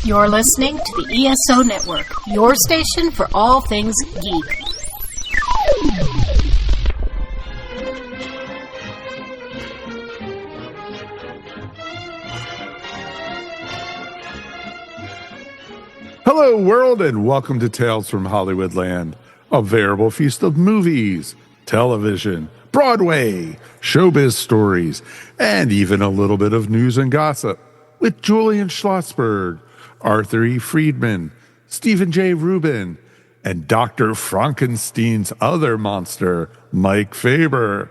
You're listening to the ESO Network, your station for all things geek. Hello, world, and welcome to Tales from Hollywoodland, a veritable feast of movies, television, Broadway, showbiz stories, and even a little bit of news and gossip with Julian Schlossberg, Arthur E. Friedman, Stephen J. Rubin, and Dr. Frankenstein's other monster, Mike Faber.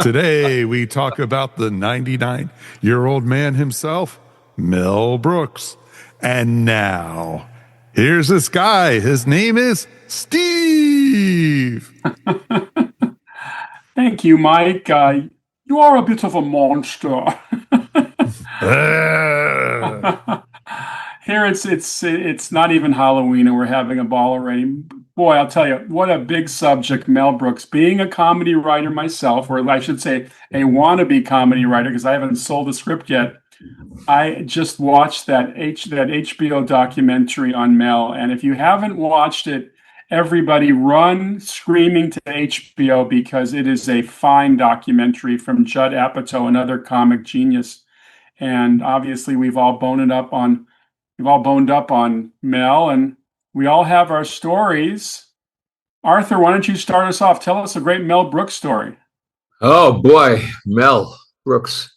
Today, we talk about the 99-year-old man himself, Mel Brooks. And now, here's this guy. His name is Steve. Thank you, Mike. You are a bit of a monster. Here it's not even Halloween and we're having a ball already. Boy, I'll tell you, what a big subject, Mel Brooks. Being a comedy writer myself, or I should say a wannabe comedy writer, because I haven't sold a script yet. I just watched that HBO documentary on Mel, and if you haven't watched it, everybody run screaming to HBO because it is a fine documentary from Judd Apatow, another comic genius. And obviously, we've all boned up on Mel, and we all have our stories. Arthur, why don't you start us off? Tell us a great Mel Brooks story. Oh boy, Mel Brooks.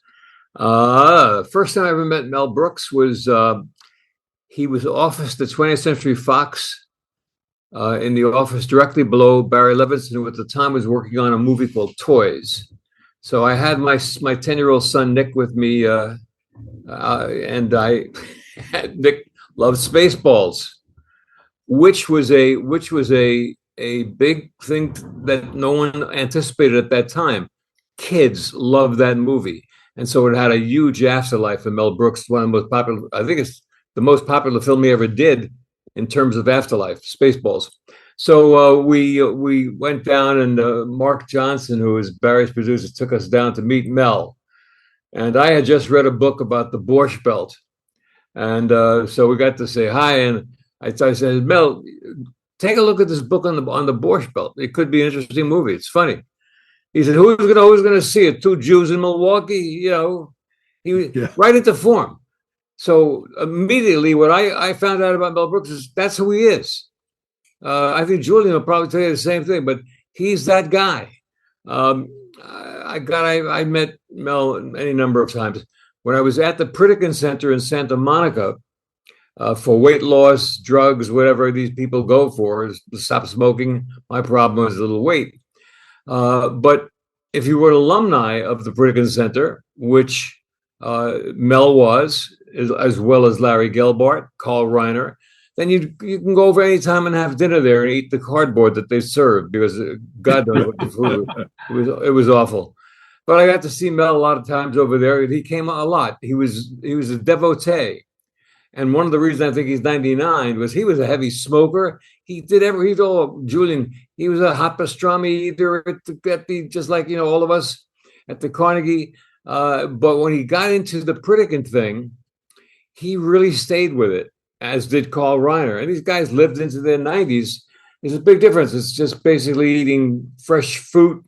First time I ever met Mel Brooks was he was officed at 20th Century Fox in the office directly below Barry Levinson, who at the time was working on a movie called Toys. So I had my 10-year-old son Nick with me, and Nick loved Spaceballs, which was a big thing that no one anticipated at that time. Kids loved that movie. And so it had a huge afterlife for Mel Brooks, one of the most popular, I think it's the most popular film he ever did in terms of afterlife, Spaceballs. So we went down, and Mark Johnson, who was Barry's producer, took us down to meet Mel. And I had just read a book about the Borscht Belt. And so we got to say hi. And I said, Mel, take a look at this book on the Borscht Belt. It could be an interesting movie. It's funny. He said, who's going to see it? Two Jews in Milwaukee? You know, he was right into form. So immediately what I found out about Mel Brooks is that's who he is. I think Julian will probably tell you the same thing, but he's that guy. I met Mel any number of times. When I was at the Pritikin Center in Santa Monica for weight loss, drugs, whatever these people go for, is stop smoking. My problem was a little weight. But if you were an alumni of the Pritikin Center, which Mel was, as well as Larry Gelbart, Carl Reiner, then you can go over any time and have dinner there and eat the cardboard that they served, because God knows what the food it was awful. But I got to see Mel a lot of times over there. He came a lot. He was a devotee. And one of the reasons I think he's 99 was he was a heavy smoker. He told Julian, he was a hot pastrami eater at the just like, all of us at the Carnegie. But when he got into the Pritikin thing, he really stayed with it, as did Carl Reiner. And these guys lived into their 90s. There's a big difference. It's just basically eating fresh fruit,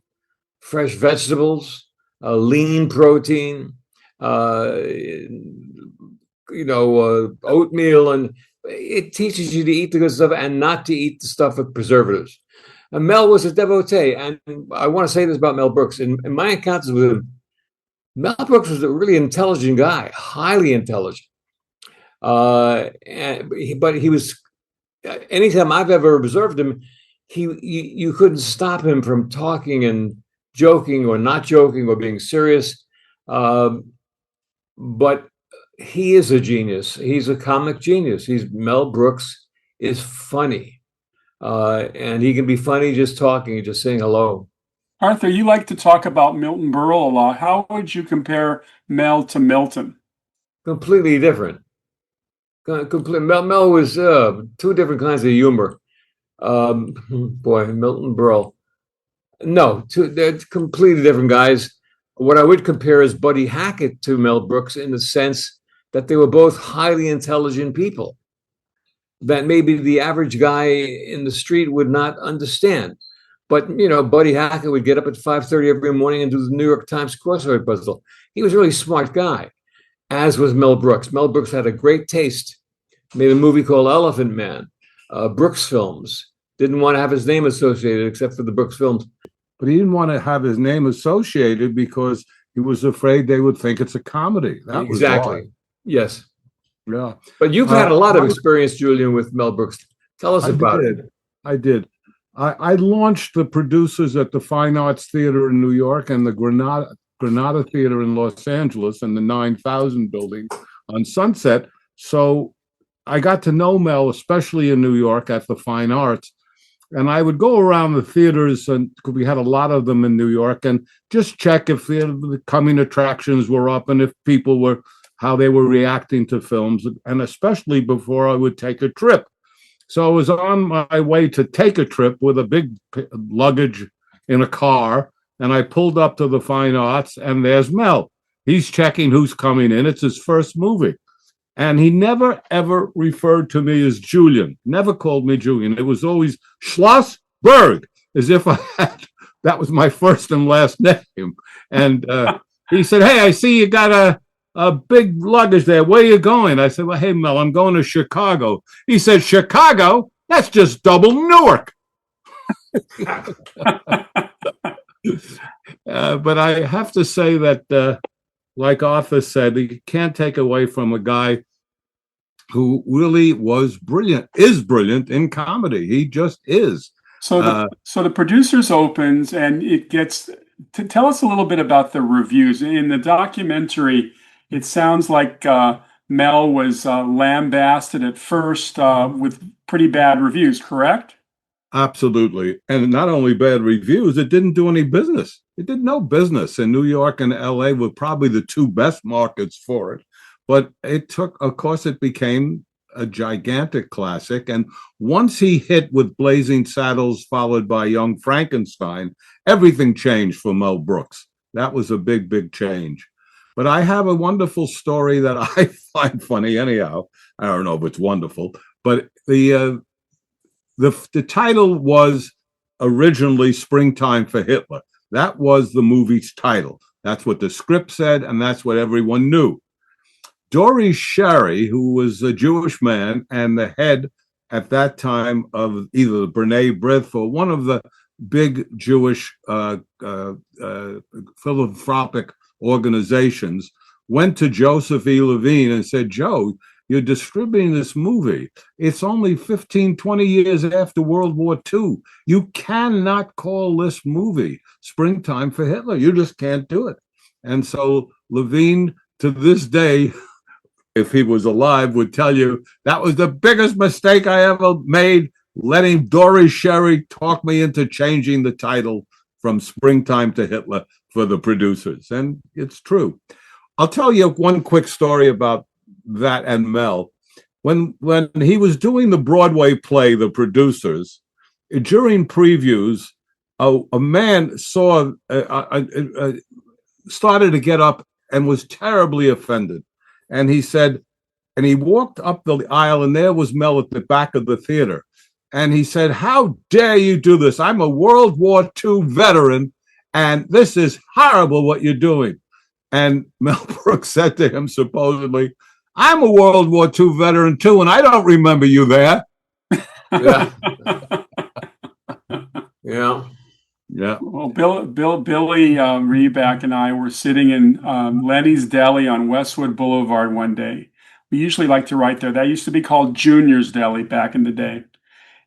fresh vegetables, lean protein, oatmeal, and it teaches you to eat the good stuff and not to eat the stuff with preservatives. And Mel was a devotee, and I want to say this about Mel Brooks. In my encounters with him, Mel Brooks was a really intelligent guy, highly intelligent. But he was, anytime I've ever observed him, you couldn't stop him from talking and joking or not joking or being serious. But he is a genius. He's a comic genius. Mel Brooks is funny. And he can be funny just talking, just saying hello. Arthur, you like to talk about Milton Berle a lot. How would you compare Mel to Milton? Completely different. Mel was two different kinds of humor. Milton Berle. No, they're completely different guys. What I would compare is Buddy Hackett to Mel Brooks in the sense that they were both highly intelligent people that maybe the average guy in the street would not understand. But, Buddy Hackett would get up at 5:30 every morning and do the New York Times crossword puzzle. He was a really smart guy, as was Mel Brooks. Mel Brooks had a great taste, made a movie called Elephant Man. Brooks Films didn't want to have his name associated except for the Brooks Films. But he didn't want to have his name associated because he was afraid they would think it's a comedy. That exactly. Was yes. Yeah. But you've had a lot of experience, Julian, with Mel Brooks. Tell us about it. I did. I launched the producers at the Fine Arts Theater in New York and the Granada Theater in Los Angeles and the 9000 building on Sunset. So I got to know Mel, especially in New York at the Fine Arts. And I would go around the theaters, and we had a lot of them in New York, and just check if the coming attractions were up and if people were, how they were reacting to films, and especially before I would take a trip. So I was on my way to take a trip with a big luggage in a car, and I pulled up to the Fine Arts, and there's Mel. He's checking who's coming in. It's his first movie. And he never, ever referred to me as Julian, never called me Julian. It was always Schlossberg, as if that was my first and last name. And he said, "Hey, I see you got a big luggage there. Where are you going?" I said, "Well, hey, Mel, I'm going to Chicago." He said, "Chicago? That's just double Newark." But I have to say that, like Arthur said, you can't take away from a guy who really is brilliant in comedy. He just is. So the Producers opens, and it gets to tell us a little bit about the reviews. In the documentary, it sounds like Mel was lambasted at first with pretty bad reviews, correct? Absolutely. And not only bad reviews, it didn't do any business. It did no business. And New York and LA were probably the two best markets for it. But of course, it became a gigantic classic. And once he hit with Blazing Saddles, followed by Young Frankenstein, everything changed for Mel Brooks. That was a big, big change. But I have a wonderful story that I find funny anyhow. I don't know if it's wonderful, but the title was originally Springtime for Hitler. That was the movie's title. That's what the script said, and that's what everyone knew. Dory Sherry, who was a Jewish man and the head at that time of either the B'nai B'rith or one of the big Jewish philanthropic organizations, went to Joseph E. Levine and said, "Joe, you're distributing this movie. It's only 15, 20 years after World War II. You cannot call this movie Springtime for Hitler. You just can't do it." And so Levine, to this day, if he was alive, would tell you that was the biggest mistake I ever made, letting Dory Sherry talk me into changing the title from Springtime to Hitler for the Producers. And it's true. I'll tell you one quick story about that and Mel. When he was doing the Broadway play, The Producers, during previews, a man started to get up and was terribly offended. And he said, and he walked up the aisle, and there was Mel at the back of the theater. And he said, "How dare you do this? I'm a World War II veteran, and this is horrible what you're doing." And Mel Brooks said to him, supposedly, "I'm a World War II veteran too, and I don't remember you there." Yeah. Yeah. Yeah. Well, Billy Reback and I were sitting in Lenny's Deli on Westwood Boulevard one day. We usually like to write there. That used to be called Junior's Deli back in the day.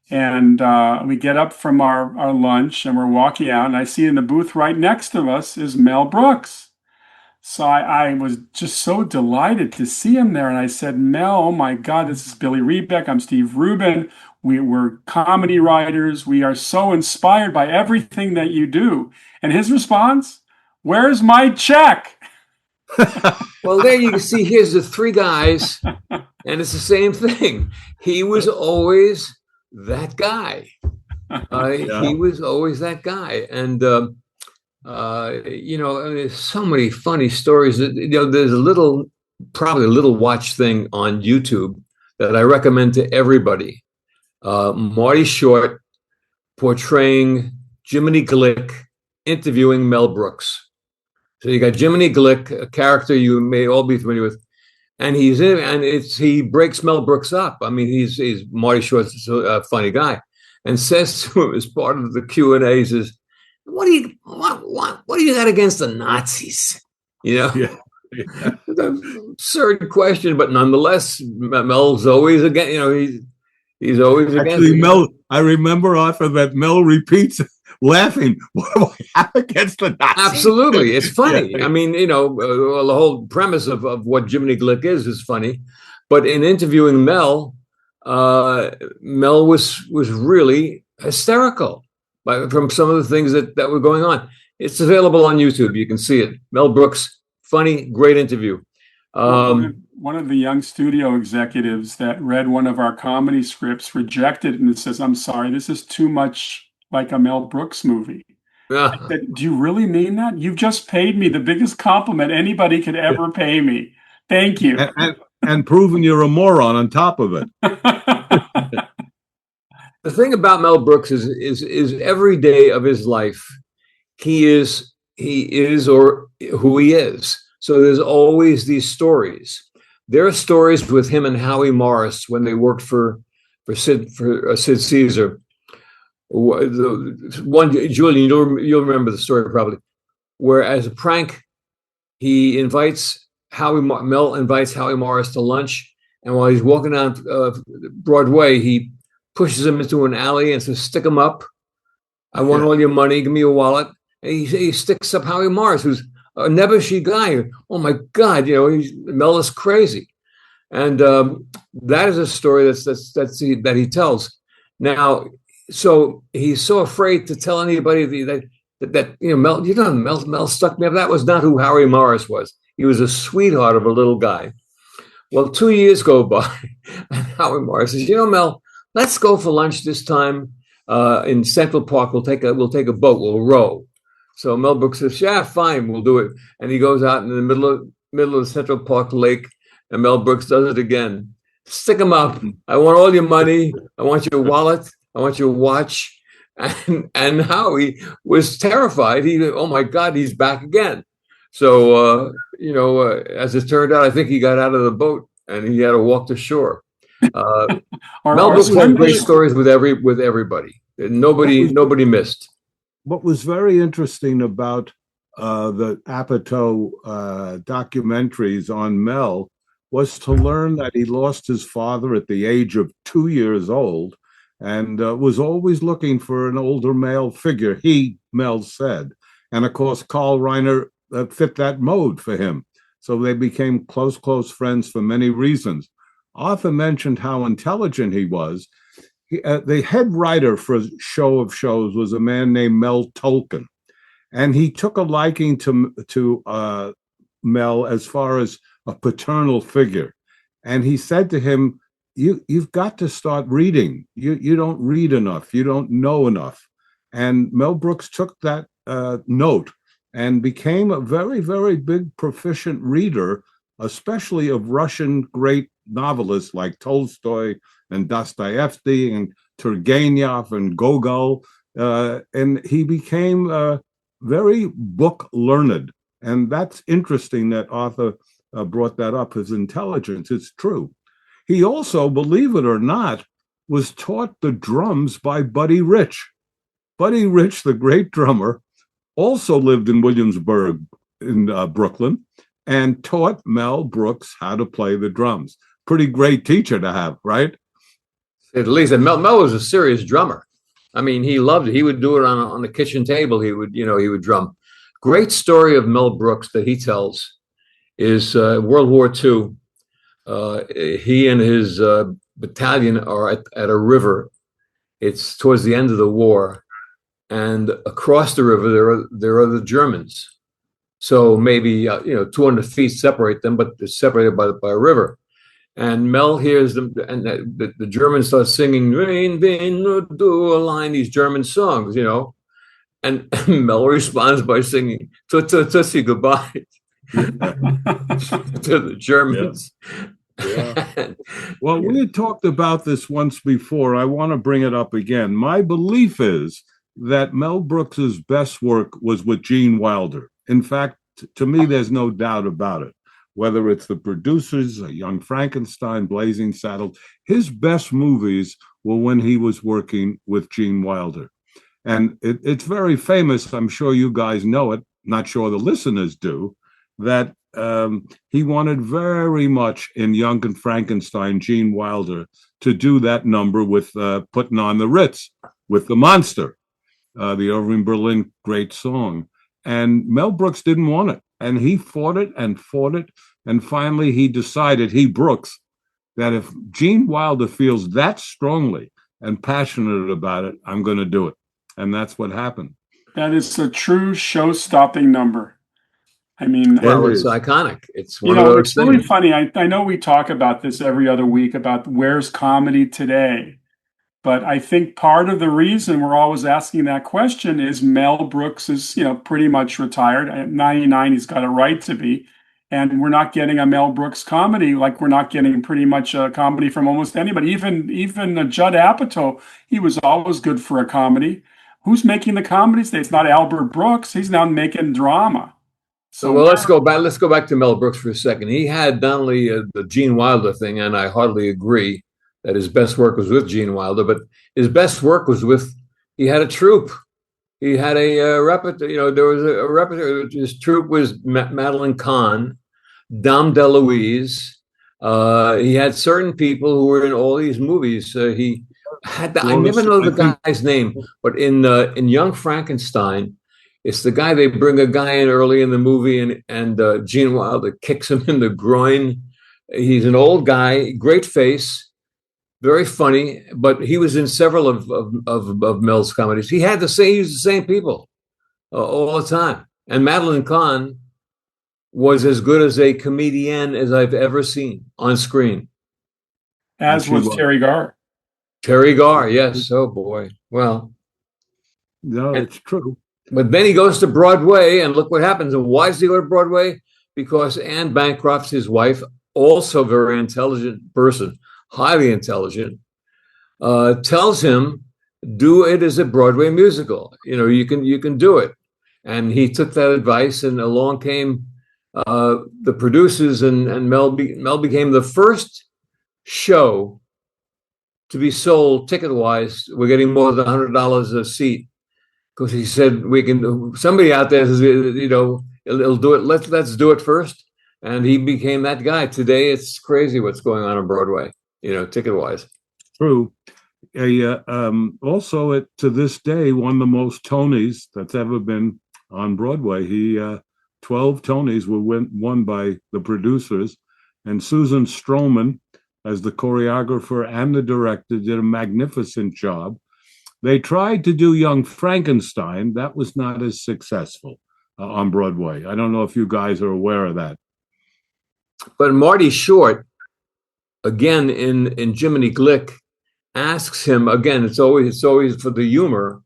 And we get up from our lunch, and we're walking out, and I see in the booth right next to us is Mel Brooks. So I was just so delighted to see him there. And I said, "Mel, oh my God, this is Billy Reback. I'm Steve Rubin. We're comedy writers. We are so inspired by everything that you do." And his response, "Where's my check?" Well, there you can see, here's the three guys, and it's the same thing. He was always that guy. He was always that guy. And, there's so many funny stories. There's a little probably a little watch thing on YouTube that I recommend to everybody. Marty Short portraying Jiminy Glick interviewing Mel Brooks. So you got Jiminy Glick, a character you may all be familiar with, and he breaks Mel Brooks up. I mean, he's Marty Short's a funny guy, and says to him as part of the Q&A, says, what do you got against the Nazis? You know, Yeah. absurd question, but nonetheless, Mel's always again. You know, he's always Actually, against. Mel, I remember, Arthur, that Mel repeats, laughing, what do I have against the Nazis? Absolutely, it's funny. Yeah. I mean, you know, the whole premise of what Jiminy Glick is funny, but in interviewing Mel, Mel was really hysterical from some of the things that were going on. It's available on YouTube. You can see it. Mel Brooks, funny, great interview. One of the young studio executives that read one of our comedy scripts rejected it and says, "I'm sorry, this is too much like a Mel Brooks movie." I said, "Do you really mean that? You've just paid me the biggest compliment anybody could ever pay me. Thank you." And proving you're a moron on top of it. The thing about Mel Brooks is every day of his life, he is or who he is. So there's always these stories. There are stories with him and Howie Morris when they worked for Sid Caesar. One, Julian, you'll remember the story probably, where as a prank, Mel invites Howie Morris to lunch, and while he's walking down Broadway, he pushes him into an alley and says, "Stick him up. I want all your money. Give me your wallet." And he sticks up Howie Morris, who's a nebbishy guy. Oh my God, you know, Mel is crazy, and that is a story that he tells. Now, so he's so afraid to tell anybody that you know, Mel stuck me up. That was not who Howie Morris was. He was a sweetheart of a little guy. Well, 2 years go by, and Howie Morris says, "You know, Mel, let's go for lunch this time in Central Park. We'll take a boat. We'll row." So Mel Brooks says, "Yeah, fine, we'll do it." And he goes out in the middle of the Central Park Lake, and Mel Brooks does it again. "Stick him up. I want all your money. I want your wallet. I want your watch." And Howie was terrified. Oh my God, he's back again. So you know, as it turned out, I think he got out of the boat and he had to walk to shore. Mel Brooks had great stories with everybody. Nobody missed. What was very interesting about the Apatow documentaries on Mel was to learn that he lost his father at the age of 2 years old and was always looking for an older male figure, Mel said. And of course, Carl Reiner fit that mode for him. So they became close friends for many reasons. Arthur mentioned how intelligent he was. The head writer for Show of Shows was a man named Mel Tolkien, and he took a liking to Mel as far as a paternal figure. And he said to him, "You've got to start reading. You don't read enough. You don't know enough." And Mel Brooks took that note and became a very, very big proficient reader, especially of Russian great novelists like Tolstoy and Dostoevsky and Turgenev and Gogol. And he became very book learned. And that's interesting that Arthur brought that up, his intelligence. It's true. He also, believe it or not, was taught the drums by Buddy Rich. Buddy Rich, the great drummer, also lived in Williamsburg in Brooklyn and taught Mel Brooks how to play the drums. Pretty great teacher to have, right? At least, and Mel was a serious drummer. I mean, he loved it. He would do it on the kitchen table. He would drum. Great story of Mel Brooks that he tells is World War II. He and his battalion are at a river. It's towards the end of the war, and across the river there are the Germans. So maybe 200 feet separate them, but they're separated by a river. And Mel hears them, and the Germans start singing "Rain, Rain, do a line," these German songs, and Mel responds by singing "Tootsie, Goodbye." to the Germans. Yeah. Well, we had talked about this once before. I want to bring it up again. My belief is that Mel Brooks's best work was with Gene Wilder. In fact, to me, there's no doubt about it. Whether it's the producers, Young Frankenstein, Blazing Saddles, his best movies were when he was working with Gene Wilder. And it's very famous. I'm sure you guys know it. Not sure the listeners do. That he wanted very much in Young and Frankenstein, Gene Wilder, to do that number with Putting on the Ritz, with the monster, the Irving Berlin great song. And Mel Brooks didn't want it. And he fought it. And finally, he decided, Brooks, that if Gene Wilder feels that strongly and passionate about it, I'm going to do it. And that's what happened. That is a true show-stopping number. I mean, well, it's iconic. It's one of those it's things. really funny. I know we talk about this every other week about where's comedy today. But I think part of the reason we're always asking that question is Mel Brooks is, pretty much retired. At 99, he's got a right to be. And we're not getting a Mel Brooks comedy like we're not getting pretty much a comedy from almost anybody. Even Judd Apatow, he was always good for a comedy. Who's making the comedies? It's not Albert Brooks. He's now making drama. So well, let's go back to Mel Brooks for a second. He had not only the Gene Wilder thing, and I hardly agree that his best work was with Gene Wilder, but his best work was he had a troupe. He had a repertoire, there was a repertoire. His troupe was Madeline Kahn, Dom DeLuise. He had certain people who were in all these movies. He had, I never know the guy's name, but in Young Frankenstein, it's the guy, they bring a guy in early in the movie and Gene Wilder kicks him in the groin. He's an old guy, great face, very funny, but he was in several of Mel's comedies. He used the same people all the time. And Madeline Kahn was as good as a comedian as I've ever seen on screen. As was Terry Garr. Terry Garr, yes. Oh boy. Well, no, it's true. But then he goes to Broadway, and look what happens. And why does he go to Broadway? Because Anne Bancroft, his wife, also a very intelligent person, highly intelligent, tells him, do it as a Broadway musical. You can do it. And he took that advice, and along came the producers, and Mel became the first show to be sold ticket-wise. We're getting more than $100 a seat. Because he said, somebody out there says, it'll do it. Let's do it first. And he became that guy. Today, it's crazy what's going on Broadway, ticket-wise. True. Also, to this day, one of the most Tonys that's ever been on Broadway. 12 Tonys were won by the producers. And Susan Stroman, as the choreographer and the director, did a magnificent job. They tried to do Young Frankenstein. That was not as successful on Broadway. I don't know if you guys are aware of that. But Marty Short, again in Jiminy Glick, asks him again. It's always for the humor.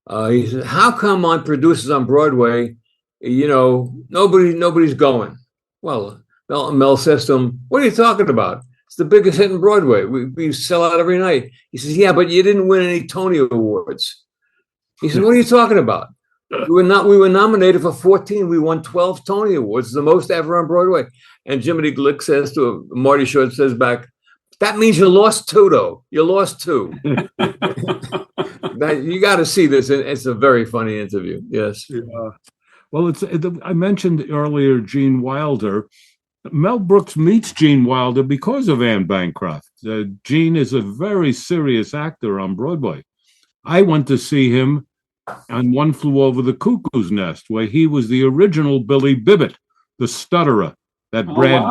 He says, "How come on producers on Broadway, nobody's going?" Well, Mel says to him, "What are you talking about? It's the biggest hit in Broadway. We sell out every night." He says, "Yeah, but you didn't win any Tony Awards." He said, "What are you talking about? We were nominated for 14. We won 12 Tony Awards, the most ever on Broadway." And Jiminy Glick says to him, Marty Short says back, "That means you lost 2, though. You lost 2." You got to see this. It's a very funny interview. Yes. Well, I mentioned earlier Gene Wilder. Mel Brooks meets Gene Wilder because of Anne Bancroft. Gene is a very serious actor on Broadway. I went to see him on One Flew Over the Cuckoo's Nest, where he was the original Billy Bibbit, the stutterer that Brad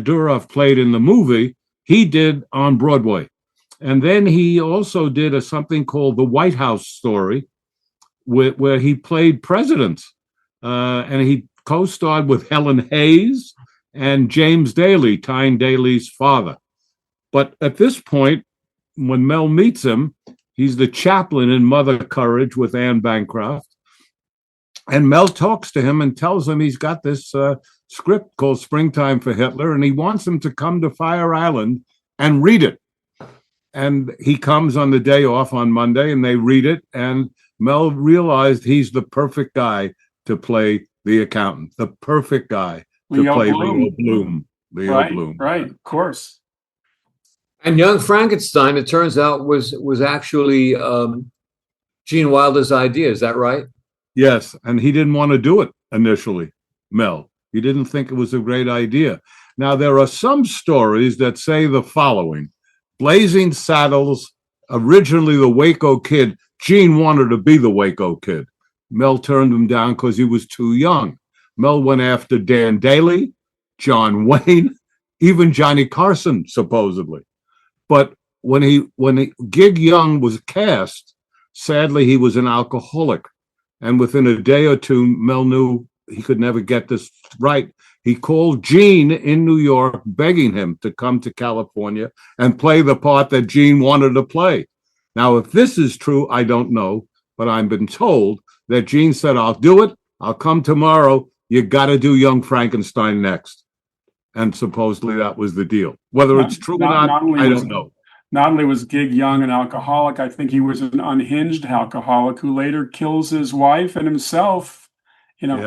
Dourif played in the movie. He did on Broadway. And then he also did something called The White House Story, where he played presidents. And he co-starred with Helen Hayes and James Daly, Tyne Daly's father. But at this point, when Mel meets him, he's the chaplain in Mother Courage with Anne Bancroft. And Mel talks to him and tells him he's got this script called Springtime for Hitler, and he wants him to come to Fire Island and read it. And he comes on the day off on Monday, and they read it, and Mel realized he's the perfect guy to play the accountant, the perfect guy to play Leo Bloom. Right, of course. And Young Frankenstein, it turns out, was actually Gene Wilder's idea. Is that right? Yes, and he didn't want to do it initially, Mel. He didn't think it was a great idea. Now, there are some stories that say the following. Blazing Saddles, originally the Waco Kid, Gene wanted to be the Waco Kid. Mel turned him down because he was too young. Mel went after Dan Daly, John Wayne, even Johnny Carson, supposedly. But when Gig Young was cast, sadly, he was an alcoholic. And within a day or two, Mel knew he could never get this right. He called Gene in New York, begging him to come to California and play the part that Gene wanted to play. Now, if this is true, I don't know, but I've been told that Gene said, I'll do it. I'll come tomorrow. You got to do Young Frankenstein next. And supposedly that was the deal. Whether it's true or not, I don't know. Not only was Gig Young an alcoholic, I think he was an unhinged alcoholic who later kills his wife and himself in a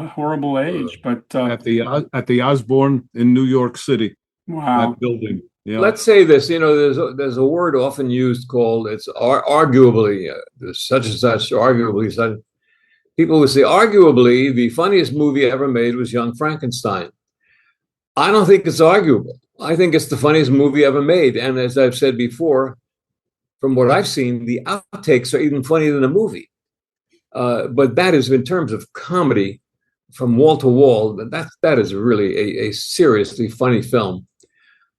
horrible age. But at the Osborne in New York City, wow, that building. Yeah. Let's say this. There's a word often used called it's arguably such and such. Arguably, such. People would say arguably the funniest movie ever made was Young Frankenstein. I don't think it's arguable. I think it's the funniest movie ever made. And as I've said before, from what I've seen, the outtakes are even funnier than the movie. But that is, in terms of comedy, from wall to wall, that is really a seriously funny film.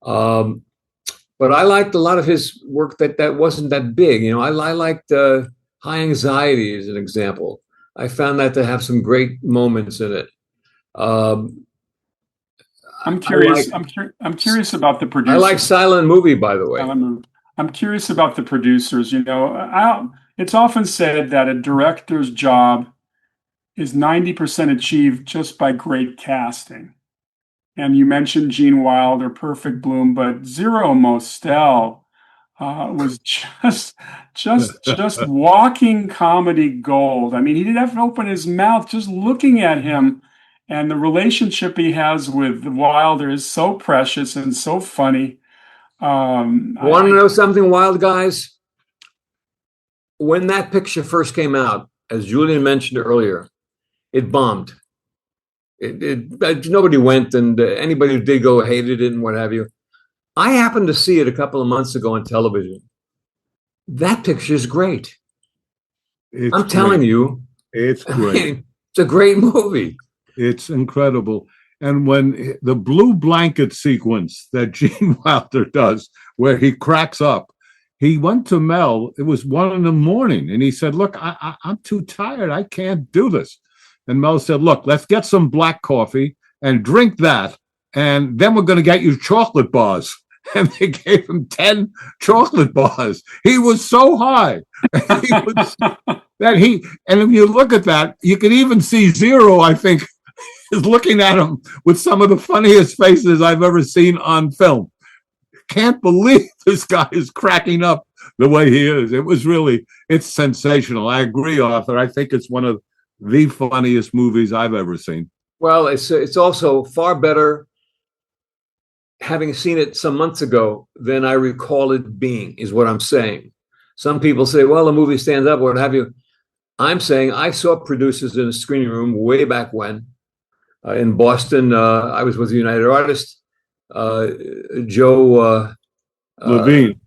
But I liked a lot of his work that wasn't that big. I liked High Anxiety as an example. I found that to have some great moments in it. I'm curious. I'm curious about the producers. I like Silent Movie, by the way. I'm curious about the producers. It's often said that a director's job is 90% achieved just by great casting. And you mentioned Gene Wilder, Perfect Bloom, but Zero Mostel was just walking comedy gold. I mean, he didn't have to open his mouth. Just looking at him. And the relationship he has with Wilder is so precious and so funny. Want to know something, wild guys? When that picture first came out, as Julian mentioned earlier, it bombed. Nobody went, and anybody who did go hated it and what have you. I happened to see it a couple of months ago on television. That picture is great. I'm telling you. It's great. It's a great movie. It's incredible. And when the blue blanket sequence that Gene Wilder does, where he cracks up, he went to Mel. It was 1 a.m, and he said, look, I'm too tired. I can't do this. And Mel said, look, let's get some black coffee and drink that. And then we're going to get you chocolate bars. And they gave him 10 chocolate bars. He was so high. And if you look at that, you can even see Zero, I think, is looking at him with some of the funniest faces I've ever seen on film. Can't believe this guy is cracking up the way he is. It's sensational. I agree, Arthur. I think it's one of the funniest movies I've ever seen. Well, it's also far better having seen it some months ago than I recall it being, is what I'm saying. Some people say, well, the movie stands up, what have you. I'm saying I saw producers in a screening room way back when. In Boston, I was with the United Artists. Joe Levine.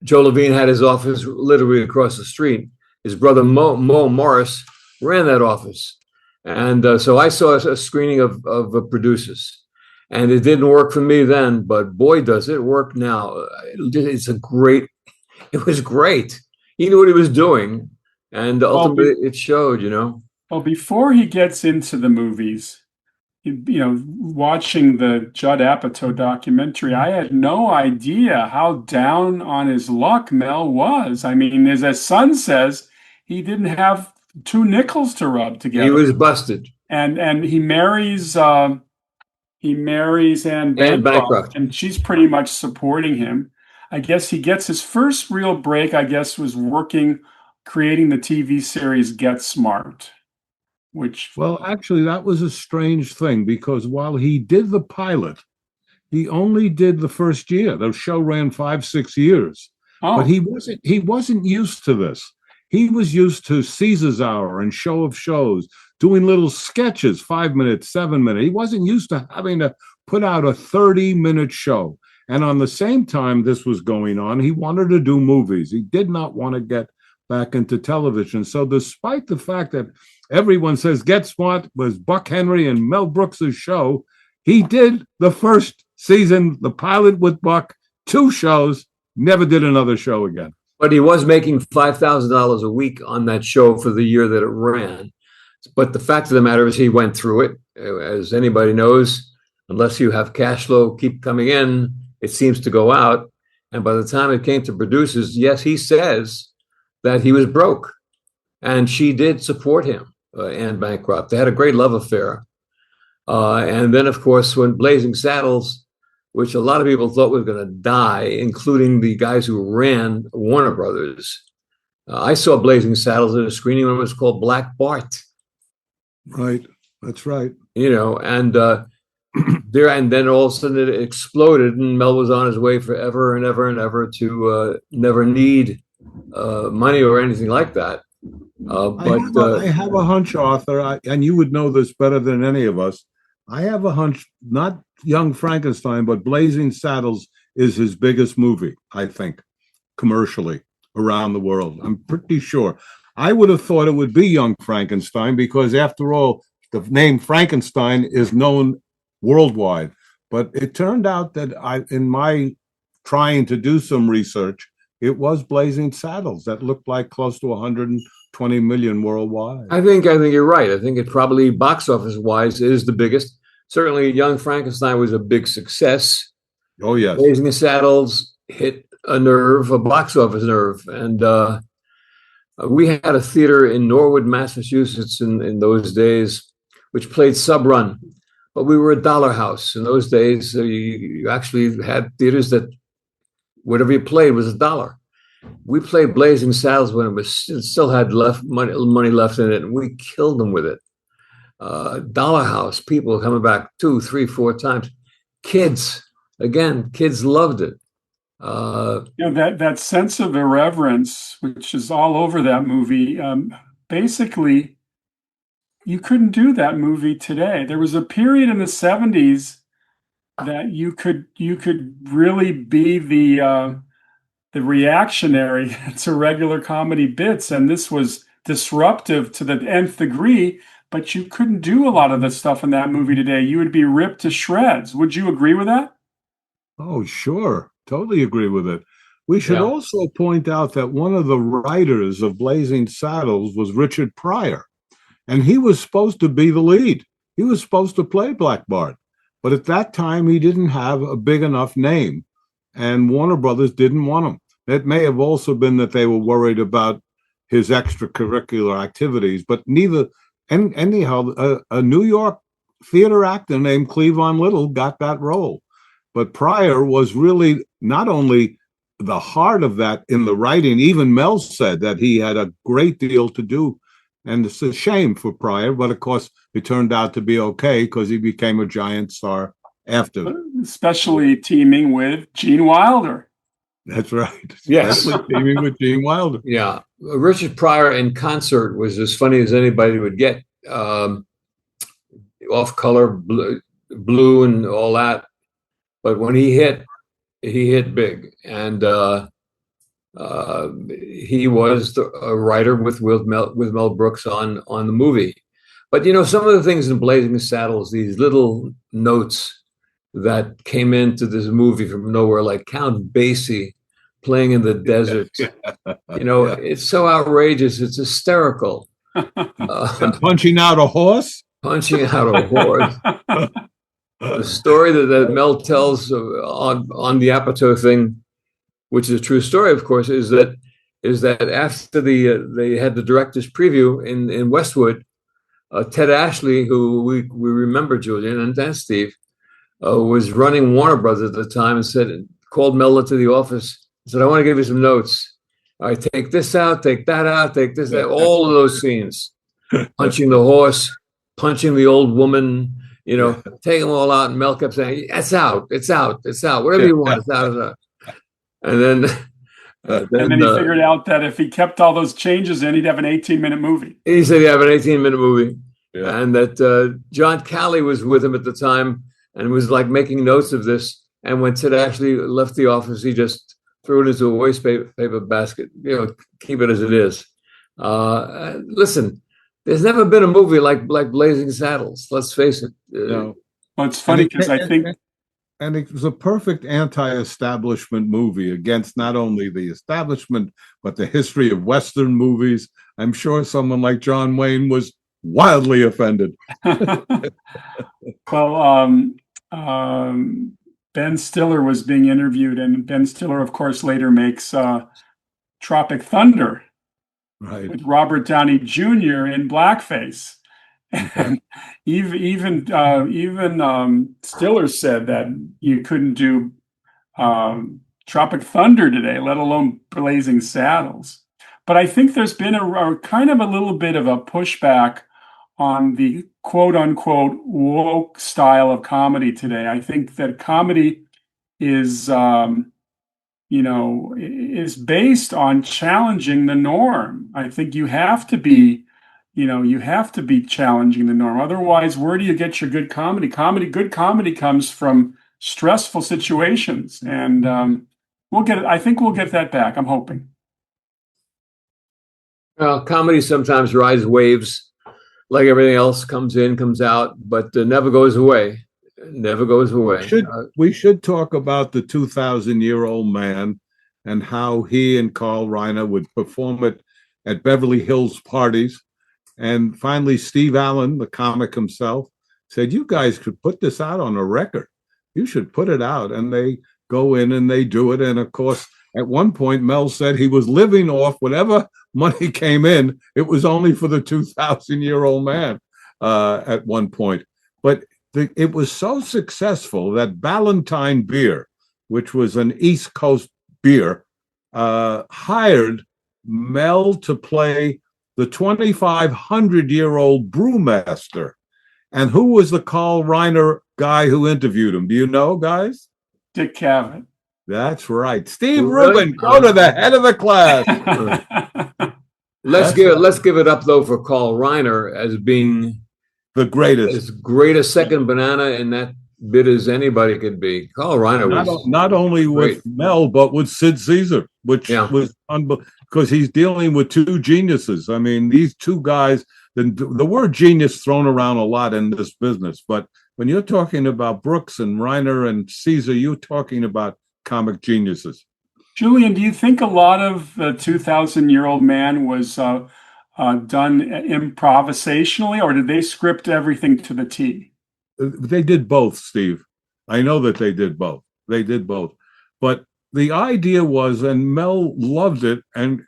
Joe Levine had his office literally across the street. His brother Mo Morris ran that office. And so I saw a screening of producers. And it didn't work for me then, but boy, does it work now. It was great. He knew what he was doing. And ultimately it showed, Well, before he gets into the movies, watching the Judd Apatow documentary, I had no idea how down on his luck Mel was. I mean, as his son says, he didn't have two nickels to rub together. He was busted. And he marries Anne Bancroft, and she's pretty much supporting him. I guess he gets his first real break, I guess, was creating the TV series Get Smart, which... Well, actually, that was a strange thing, because while he did the pilot, he only did the first year. The show ran 5-6 years. Oh. But he wasn't used to this. He was used to Caesar's Hour and Show of Shows, doing little sketches, 5 minutes, 7 minutes. He wasn't used to having to put out a 30-minute show. And on the same time this was going on, he wanted to do movies. He did not want to get back into television. So despite the fact that everyone says Get Smart was Buck Henry and Mel Brooks' show, he did the first season, the pilot with Buck, 2 shows, never did another show again. But he was making $5,000 a week on that show for the year that it ran. But the fact of the matter is he went through it. As anybody knows, unless you have cash flow keep coming in, it seems to go out. And by the time it came to producers, yes, he says that he was broke. And she did support him, Anne Bancroft. They had a great love affair. And then, of course, when Blazing Saddles, which a lot of people thought was going to die, including the guys who ran Warner Brothers. I saw Blazing Saddles at a screening when it was called Black Bart. Right, that's right. And then all of a sudden it exploded, and Mel was on his way forever and ever and ever to never need money or anything like that. I have a hunch, Arthur, and you would know this better than any of us. I have a hunch, not Young Frankenstein, but Blazing Saddles is his biggest movie, I think, commercially around the world. I'm pretty sure. I would have thought it would be Young Frankenstein because, after all, the name Frankenstein is known worldwide. But it turned out that in my trying to do some research, it was Blazing Saddles that looked like close to 120 million worldwide. I think you're right. I think it probably, box office wise, is the biggest. Certainly, Young Frankenstein was a big success. Oh, yes. Blazing Saddles hit a box office nerve. And we had a theater in Norwood, Massachusetts in those days, which played sub-run. But we were a dollar house. In those days, you actually had theaters that whatever you played was $1. We played Blazing Saddles when it still had money left in it, and we killed them with it. Dollar House, people coming back 2, 3, 4 times. Kids loved it. That sense of irreverence, which is all over that movie. Basically, you couldn't do that movie today. There was a period in the 70s that you could really be the reactionary to regular comedy bits, and this was disruptive to the nth degree. But you couldn't do a lot of the stuff in that movie today. You would be ripped to shreds. Would you agree with that? Oh, sure. Totally agree with it. We should also point out that one of the writers of Blazing Saddles was Richard Pryor, and he was supposed to be the lead. He was supposed to play Black Bart, but at that time he didn't have a big enough name, and Warner Brothers didn't want him. It may have also been that they were worried about his extracurricular activities, but anyhow, a New York theater actor named Cleavon Little got that role. But Pryor was really not only the heart of that in the writing, even Mel said that he had a great deal to do. And it's a shame for Pryor, but of course it turned out to be okay because he became a giant star after. Especially teaming with Gene Wilder. That's right. Yes. Especially teaming with Gene Wilder. Yeah. Richard Pryor in concert was as funny as anybody would get. Off color, blue and all that. But when he hit big. And he was a writer with Mel Brooks on the movie. But, some of the things in Blazing Saddles, these little notes that came into this movie from nowhere, like Count Basie playing in the desert. It's so outrageous. It's hysterical. And punching out a horse? Punching out a horse. The story that Mel tells on the Apatow thing, which is a true story, of course, is that is that after they had the director's preview in Westwood, Ted Ashley, who we remember, Julian and Steve, was running Warner Brothers at the time, and called Mel into the office and said, "I want to give you some notes. All right, take this out, take that out, take this out." All of those scenes, punching the horse, punching the old woman, take them all out. And Mel kept saying, "It's out, it's out, it's out. Whatever you want, it's out, it's out." And then he figured out that if he kept all those changes in, he'd have an 18-minute movie. He said he'd have an 18-minute movie. Yeah. And that John Calley was with him at the time and was like making notes of this. And when Ted Ashley left the office, he just threw it into a waste paper basket, keep it as it is. Listen, there's never been a movie like Blazing Saddles. Let's face it. No. Well, it's funny because I think... And it was a perfect anti-establishment movie against not only the establishment, but the history of Western movies. I'm sure someone like John Wayne was wildly offended. Well, Ben Stiller was being interviewed, and Ben Stiller, of course, later makes Tropic Thunder with Robert Downey Jr. in blackface. And even Stiller said that you couldn't do Tropic Thunder today, let alone Blazing Saddles. But I think there's been a kind of a little bit of a pushback on the quote unquote woke style of comedy today. I think that comedy is is based on challenging the norm. I think you have to be challenging the norm. Otherwise, where do you get your good comedy? Good comedy comes from stressful situations, and we'll get it. I think we'll get that back. I'm hoping. Well, comedy sometimes rides waves, like everything else, comes in, comes out, but never goes away. Never goes away. We should talk about the 2,000-year-old man and how he and Carl Reiner would perform it at Beverly Hills parties. And finally, Steve Allen, the comic himself, said, "You guys could put this out on a record. You should put it out." And they go in and they do it. And of course, at one point, Mel said he was living off whatever money came in. It was only for the 2,000-year-old man at one point. But it was so successful that Ballantine Beer, which was an East Coast beer, hired Mel to play the 2,500-year-old brewmaster. And who was the Carl Reiner guy who interviewed him? Do you know, guys? Dick Cavett. That's right. Steve Rubin, go to the head of the class. Let's give it up, though, for Carl Reiner as being the greatest. As great a second banana in that bit as anybody could be. Carl Reiner was not only great with Mel, but with Sid Caesar, which was unbelievable, because he's dealing with two geniuses. I mean, these two guys, the word genius thrown around a lot in this business, but when you're talking about Brooks and Reiner and Caesar, you're talking about comic geniuses. Julian, do you think a lot of the 2,000-year-old man was done improvisationally, or did they script everything to the T? They did both, Steve. I know that they did both. But the idea was, and Mel loved it, and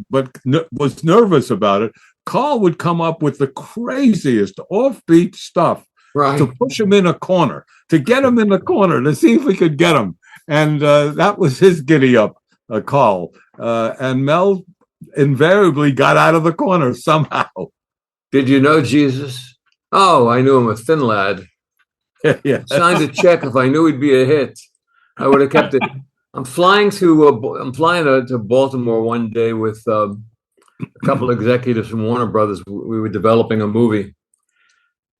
but was nervous about it. Carl would come up with the craziest offbeat stuff to push him in a corner, to get him in the corner, to see if we could get him. And that was his giddy up, Carl. And Mel invariably got out of the corner somehow. Did you know Jesus? Oh, I knew him, a thin lad. Yeah. Signed a check if I knew he'd be a hit. I would have kept it. I'm flying to Baltimore one day with a couple of executives from Warner Brothers. We were developing a movie,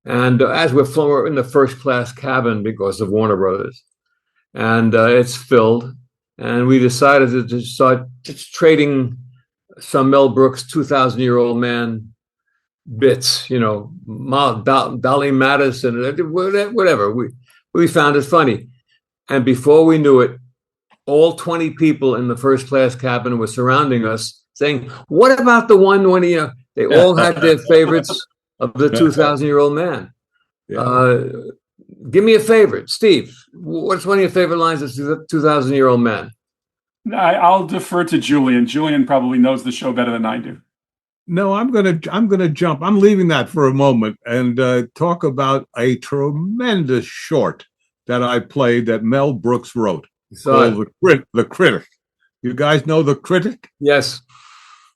and as we're in the first class cabin because of Warner Brothers, and it's filled, and we decided to start just trading some Mel Brooks 2,000-year-old man bits, Dolly Madison, whatever. We found it funny, and before we knew it, all 20 people in the first class cabin were surrounding us, saying, "What about the one when they all had their favorites of the 2,000-year-old man?" Yeah. Give me a favorite, Steve. What's one of your favorite lines of the 2,000-year-old man? I'll defer to Julian. Julian probably knows the show better than I do. No, I'm gonna jump. I'm leaving that for a moment and talk about a tremendous short that I played that Mel Brooks wrote called The Critic. You guys know The Critic? Yes.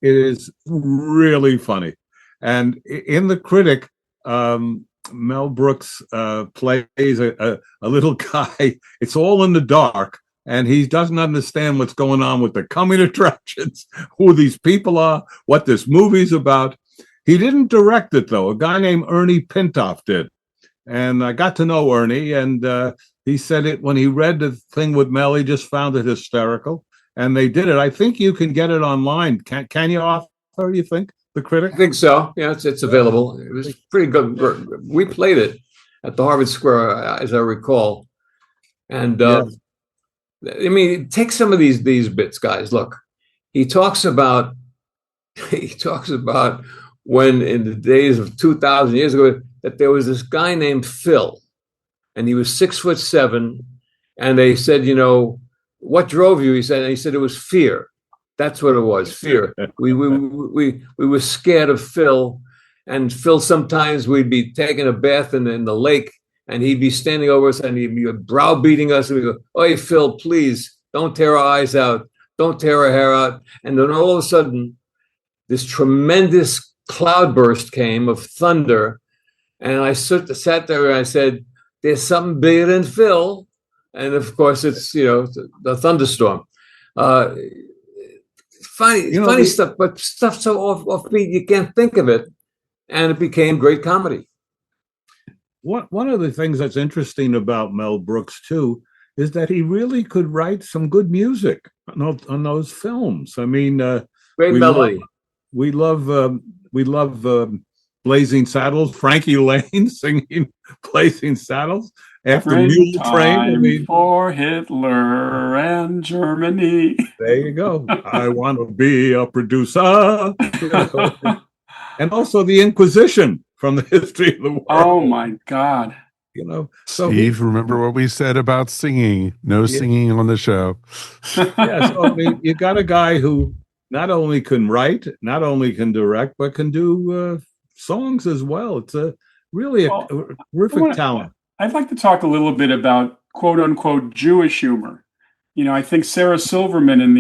It is really funny. And in The Critic, Mel Brooks plays a little guy. It's all in the dark, and he doesn't understand what's going on with the coming attractions, who these people are, what this movie's about. He didn't direct it, though. A guy named Ernie Pintoff did. And I got to know Ernie, and he said it when he read the thing with Mel, he just found it hysterical. And they did it. I think you can get it online. Can you offer, you think, The Critic? I think so. Yeah, it's available. It was pretty good. We played it at the Harvard Square, as I recall. And Yes. I mean, take some of these bits, guys. Look, he talks about when in the days of 2,000 years ago that there was this guy named Phil, and he was 6'7", and they said, what drove you? He said it was fear. That's what it was, fear. We were scared of Phil, and Phil, sometimes we'd be taking a bath in the lake, and he'd be standing over us and he'd be browbeating us, and we go, "Hey, Phil, please don't tear our eyes out, don't tear our hair out." And then all of a sudden, this tremendous cloudburst came of thunder, and I sat there and I said, "There's something bigger than Phil," and of course, it's the thunderstorm. Funny stuff, but stuff so offbeat you can't think of it, and it became great comedy. One of the things that's interesting about Mel Brooks too is that he really could write some good music on those films. I mean, great melody. We love Blazing Saddles. Frankie Lane singing Blazing Saddles after Mule Train. I mean, for Hitler and Germany. There you go. I want to be a producer. And also the Inquisition from the history of the world. Oh my God. So Steve, remember what we said about singing? No singing on the show. Yeah, so I mean, you got a guy who not only can write, not only can direct, but can do songs as well. It's really a terrific talent. I'd like to talk a little bit about quote unquote Jewish humor. I think Sarah Silverman in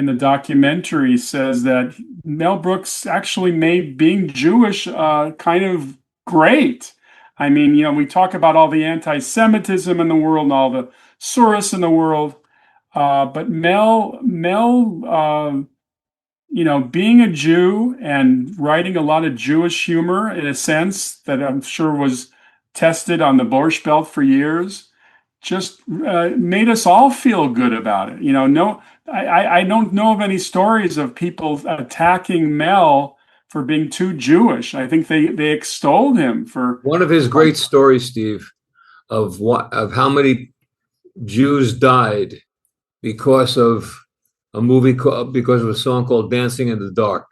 the documentary says that Mel Brooks actually made being Jewish kind of great. I mean, we talk about all the anti-Semitism in the world and all the surahs in the world, but Mel, being a Jew and writing a lot of Jewish humor in a sense that I'm sure was tested on the Borscht Belt for years, just made us all feel good about it. I don't know of any stories of people attacking Mel for being too Jewish. I think they extolled him for one of his great stories, Steve, of how many Jews died because of a song called "Dancing in the Dark."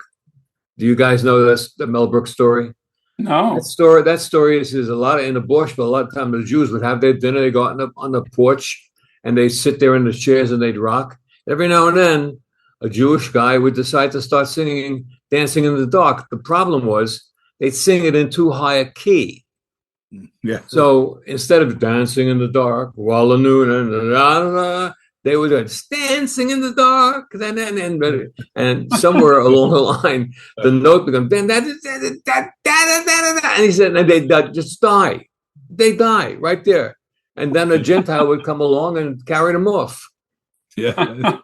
Do you guys know the Mel Brooks story? No. That story is a lot in the Borscht, but a lot of times the Jews would have their dinner. They go out on the porch and they sit there in the chairs and they'd rock. Every now and then, a Jewish guy would decide to start singing "Dancing in the Dark." The problem was they'd sing it in too high a key. Yeah. So instead of "Dancing in the Dark," they would go "Dancing in the Dark," and somewhere along the line, the note becomes and he said, and they just die. They die right there, and then a Gentile would come along and carry them off. Yeah.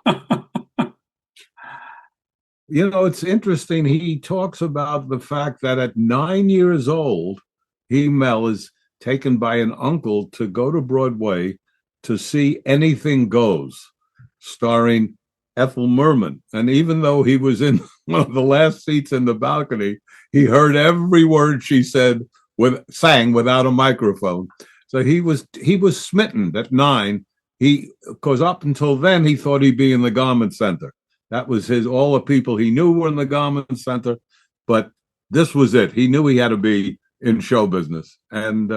It's interesting. He talks about the fact that at 9 years old, Mel is taken by an uncle to go to Broadway to see Anything Goes, starring Ethel Merman. And even though he was in one of the last seats in the balcony, he heard every word she sang without a microphone. So he was smitten at 9. Because up until then, he thought he'd be in the Garment Center. That was all the people he knew were in the Garment Center. But this was it. He knew he had to be in show business. And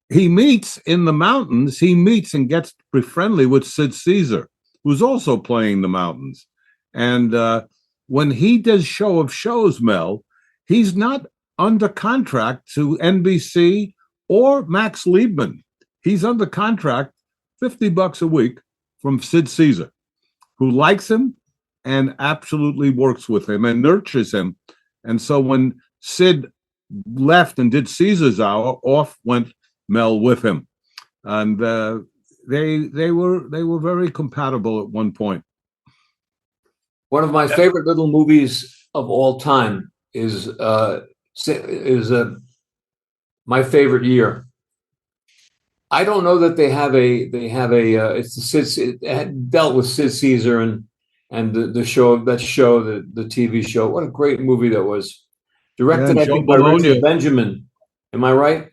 he meets in the mountains. He meets and gets friendly with Sid Caesar. who's also playing the mountains. And when he does Show of Shows, Mel, he's not under contract to NBC or Max Liebman. He's under contract $50 a week from Sid Caesar, who likes him and absolutely works with him and nurtures him. And so when Sid left and did Caesar's Hour, off went Mel with him. And they were very compatible at one point. One of my favorite little movies of all time is My Favorite Year. I don't know that they have a it's the Sid, it dealt with Sid Caesar and the show, the TV show. What a great movie that was. Directed, I think, by Richard Benjamin. Am I right?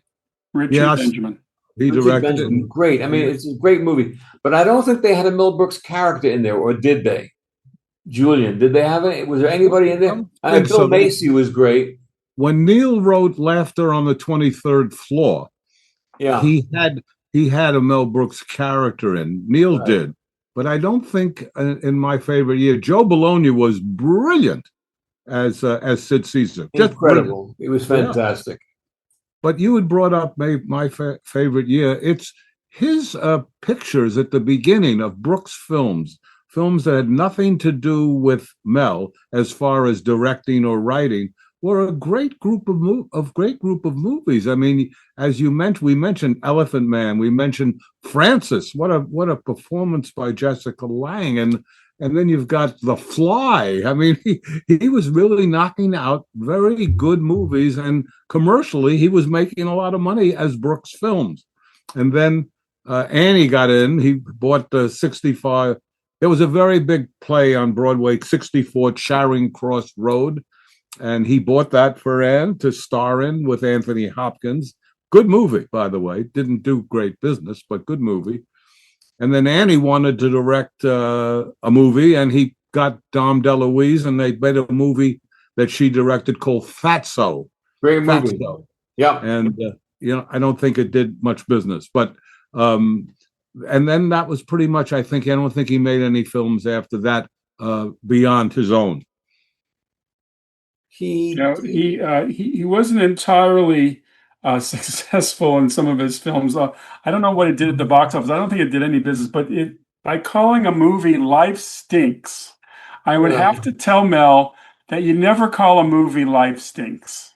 Richard Benjamin. He directed it. Great. I mean, it's a great movie. But I don't think they had a Mel Brooks character in there, or did they? Julian, did they have it? Was there anybody in there? Bill Macy was great. When Neil wrote Laughter on the 23rd Floor, he had a Mel Brooks character in. Neil did. But I don't think in My Favorite Year, Joe Bologna was brilliant as Sid Caesar. Just incredible. It was fantastic. Yeah. But you had brought up My Favorite Year. It's his pictures at the beginning of Brooks films that had nothing to do with Mel as far as directing or writing, were a great group of movies. I mean, as you mentioned, we mentioned Elephant Man, we mentioned Francis. What a performance by Jessica Lange, and then you've got The Fly. I mean, he was really knocking out very good movies, and commercially, he was making a lot of money as Brooks films. And then Annie got in. He bought the 65. There was a very big play on Broadway, 64 Charing Cross Road. And he bought that for Anne to star in with Anthony Hopkins. Good movie, by the way. Didn't do great business, but good movie. And then Annie wanted to direct a movie, and he got Dom DeLuise, and they made a movie that she directed called Fatso. Great movie. Fatso. Yeah. And, I don't think it did much business. But, and then that was pretty much, I don't think he made any films after that beyond his own. He wasn't entirely successful in some of his films. I don't know what it did at the box office. I don't think it did any business, but by calling a movie Life Stinks, I would have to tell Mel that you never call a movie Life Stinks.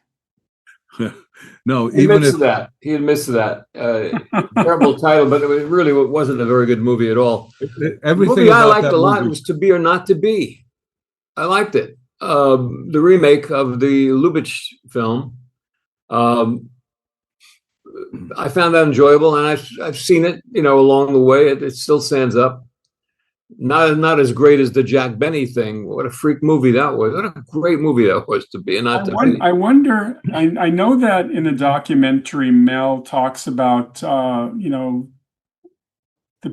No, he admits to that. He admits to that. Terrible title, but it really wasn't a very good movie at all. Everything the movie I liked a lot was To Be or Not to Be. I liked it. The remake of the Lubitsch film. I found that enjoyable, and I've seen it, along the way. It still stands up. Not as great as the Jack Benny thing. What a freak movie that was! What a great movie that was, To Be and Not to Be. I wonder. I know that in the documentary, Mel talks about the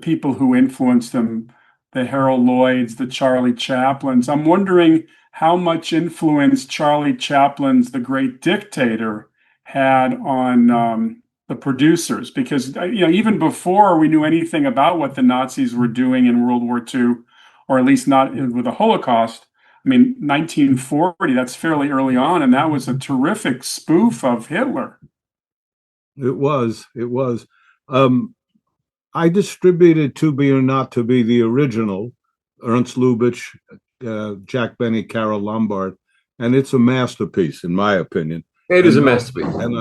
people who influenced him, the Harold Lloyds, the Charlie Chaplins. I'm wondering how much influence Charlie Chaplin's The Great Dictator had on the producers, because even before we knew anything about what the Nazis were doing in World War II, or at least not with the Holocaust. I mean, 1940, that's fairly early on, and that was a terrific spoof of Hitler. It was. I distributed To Be or Not to Be, the original, Ernst Lubitsch, Jack Benny, Carol Lombard, and it's a masterpiece, in my opinion. It is a masterpiece, and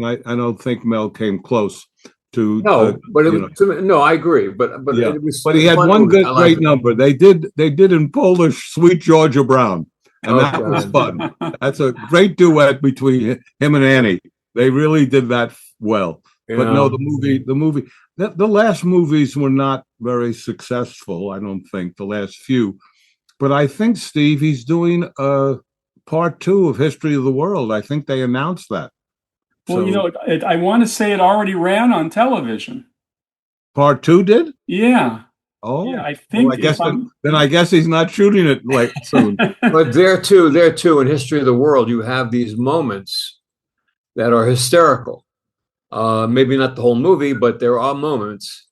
I don't think Mel came close to. No, but I agree. But it was. But he had one great number. They did in Polish, "Sweet Georgia Brown," and that was fun. That's a great duet between him and Annie. They really did that well. But no, the movie. The last movies were not very successful. I don't think the last few. But I think, Steve, he's doing part 2 of History of the World. I think they announced that. Well, I want to say it already ran on television. Part 2 did? Yeah. Oh, yeah, I think. Well, I guess he's not shooting it late soon. But there too, in History of the World, you have these moments that are hysterical. Maybe not the whole movie, but there are moments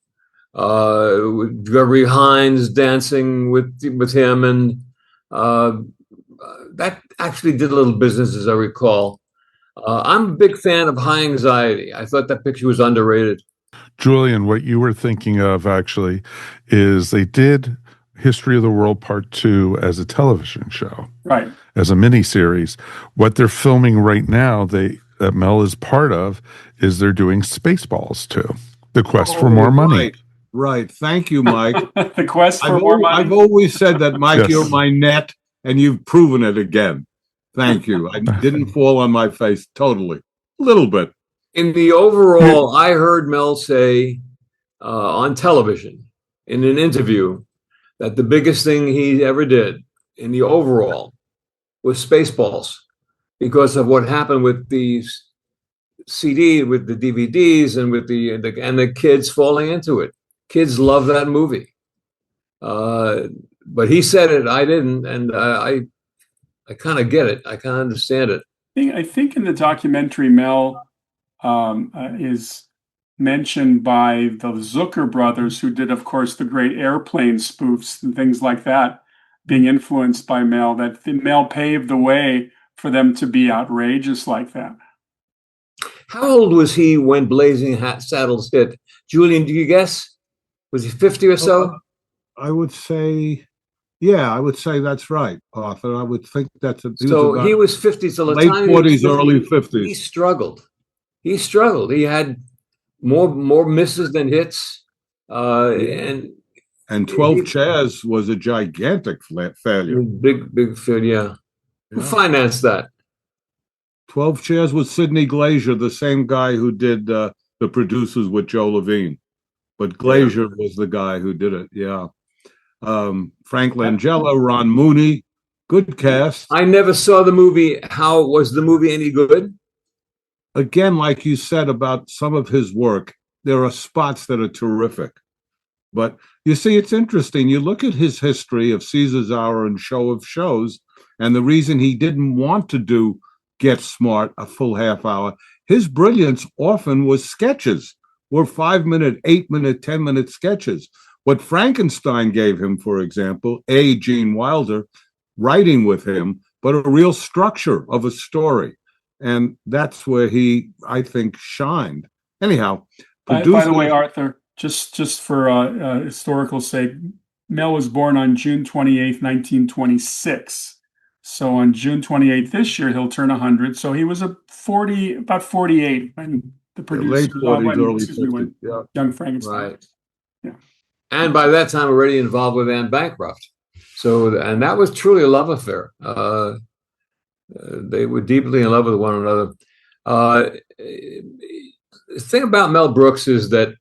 with Gregory Hines dancing with him, and that actually did a little business, as I recall. I'm a big fan of High Anxiety. I thought that picture was underrated. Julian, what you were thinking of actually is they did History of the World Part 2 as a television show, Right. as a miniseries. What they're filming right now, that Mel is part of, is they're doing Spaceballs too. The Quest for More Money. Right. Thank you, Mike. The quest for more money. I've always said that, Mike, Yes. you're my net, and you've proven it again. Thank you. I didn't fall on my face totally. A little bit. In the overall, I heard Mel say on television in an interview that the biggest thing he ever did in the overall was Spaceballs, because of what happened with the CD, with the DVDs, and with the kids falling into it. Kids love that movie. But he said it, I didn't, and I kind of get it. I kind of understand it. I think in the documentary, Mel is mentioned by the Zucker brothers, who did, of course, the great Airplane spoofs and things like that, being influenced by Mel, that Mel paved the way for them to be outrageous like that. How old was he when Blazing Saddles hit? Julian, do you guess? Was he 50 or so? I would say, I would say that's right, Arthur. I would think that's So he was 50, so the late time 40s, early 50s. He struggled. He had more misses than hits. And 12 Chairs was a gigantic failure. Big failure. Who financed that? 12 Chairs was Sidney Glazier, the same guy who did the producers with Joe Levine. But Glazier was the guy who did it, Frank Langella, Ron Mooney, good cast. I never saw the movie. How was the movie any good? Again, like you said about some of his work, there are spots that are terrific. But you see, it's interesting. You look at his history of Caesar's Hour and Show of Shows, and the reason he didn't want to do Get Smart, a full half hour, his brilliance often was sketches, were 5-minute, 8-minute, 10-minute sketches. What Frankenstein gave him, for example, Gene Wilder, writing with him, but a real structure of a story. And that's where he, I think, shined. Anyhow, by the way, Arthur, just for historical sake, Mel was born on June 28th, 1926. So on June 28th this year, he'll turn 100. So he was about 48 when the producer, late 40s, early 50s, Young Frankenstein. Right. Yeah. And by that time, already involved with Anne Bancroft. So, and that was truly a love affair. They were deeply in love with one another. The thing about Mel Brooks is that,